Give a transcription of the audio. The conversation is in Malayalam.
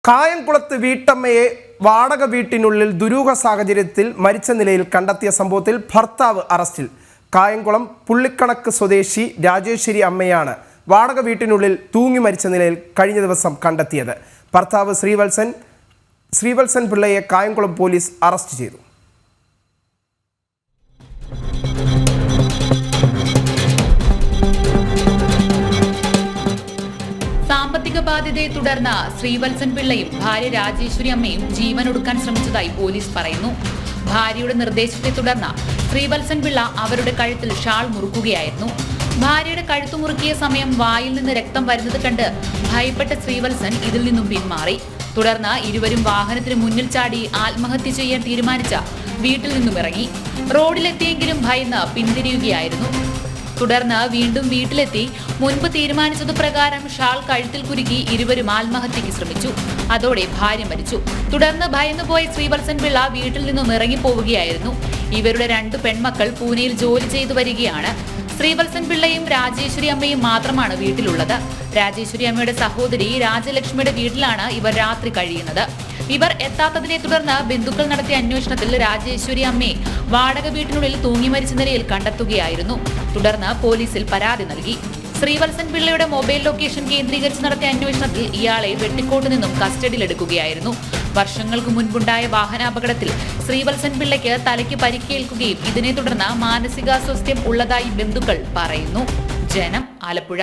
കായംകുളത്ത് വീട്ടമ്മയെ വാടക വീട്ടിനുള്ളിൽ ദുരൂഹ സാഹചര്യത്തിൽ മരിച്ച നിലയിൽ കണ്ടെത്തിയ സംഭവത്തിൽ ഭർത്താവ് അറസ്റ്റിൽ. കായംകുളം പുള്ളിക്കണക്ക് സ്വദേശി രാജേശ്വരി അമ്മയാണ് വാടക വീട്ടിനുള്ളിൽ തൂങ്ങി മരിച്ച നിലയിൽ കഴിഞ്ഞ ദിവസം കണ്ടെത്തിയത്. ഭർത്താവ് ശ്രീവത്സൻ പിള്ളയെ കായംകുളം പോലീസ് അറസ്റ്റ് ചെയ്തു. സാമ്പത്തിക ബാധ്യതയെ തുടർന്ന് ശ്രീവത്സൻ പിള്ളയും ഭാര്യ രാജേശ്വരി അമ്മയും ജീവനൊടുക്കാൻ ശ്രമിച്ചതായി പോലീസ് പറയുന്നു. ഭാര്യയുടെ നിർദ്ദേശത്തെ തുടർന്ന് ശ്രീവത്സൻ പിള്ള അവരുടെ കഴുത്തിൽ ഷാൾ മുറുക്കുകയായിരുന്നു. ഭാര്യയുടെ കഴുത്തു മുറുക്കിയ സമയം വായിൽ നിന്ന് രക്തം വരുന്നത് കണ്ട് ഭയപ്പെട്ട ശ്രീവത്സൻ ഇതിൽ നിന്നും പിന്മാറി. തുടർന്ന് ഇരുവരും വാഹനത്തിന് മുന്നിൽ ചാടി ആത്മഹത്യ ചെയ്യാൻ തീരുമാനിച്ച വീട്ടിൽ നിന്നും ഇറങ്ങി. റോഡിലെത്തിയെങ്കിലും ഭയന്ന് പിന്തിരിയുകയായിരുന്നു. തുടർന്ന് വീണ്ടും വീട്ടിലെത്തി മുൻപ് തീരുമാനിച്ചതു പ്രകാരം ഷാൾ കഴുത്തിൽ കുരുക്കി ഇരുവരും ആത്മഹത്യയ്ക്ക് ശ്രമിച്ചു. അതോടെ ഭാര്യ മരിച്ചു. തുടർന്ന് ഭയന്നുപോയ ശ്രീവത്സൻ പിള്ള വീട്ടിൽ നിന്നും ഇറങ്ങിപ്പോവുകയായിരുന്നു. ഇവരുടെ 2 പെൺമക്കൾ പൂനെയിൽ ജോലി ചെയ്തു വരികയാണ്. ശ്രീവത്സൻ പിള്ളയും രാജേശ്വരി അമ്മയും മാത്രമാണ് വീട്ടിലുള്ളത്. രാജേശ്വരി അമ്മയുടെ സഹോദരി രാജലക്ഷ്മിയുടെ വീട്ടിലാണ് ഇവർ രാത്രി കഴിയുന്നത്. ഇവർ എത്താത്തതിനെ തുടർന്ന് ബന്ധുക്കൾ നടത്തിയ അന്വേഷണത്തിൽ രാജേശ്വരി അമ്മയെ വാടക വീട്ടിനുള്ളിൽ തൂങ്ങി മരിച്ച നിലയിൽ കണ്ടെത്തുകയായിരുന്നു. തുടർന്ന് പോലീസിൽ പരാതി നൽകി. ശ്രീവത്സൻ പിള്ളയുടെ മൊബൈൽ ലൊക്കേഷൻ കേന്ദ്രീകരിച്ച് നടത്തിയ അന്വേഷണത്തിൽ ഇയാളെ വെട്ടിക്കോട്ട് നിന്നും കസ്റ്റഡിയിലെടുക്കുകയായിരുന്നു. വർഷങ്ങൾക്ക് മുൻപുണ്ടായ വാഹനാപകടത്തിൽ ശ്രീവത്സൻ പിള്ളയ്ക്ക് തലയ്ക്ക് പരിക്കേൽക്കുകയും ഇതിനെ തുടർന്ന് മാനസികാസ്വാസ്ഥ്യം ഉള്ളതായി ബന്ധുക്കൾ പറയുന്നു. ജനം, ആലപ്പുഴ.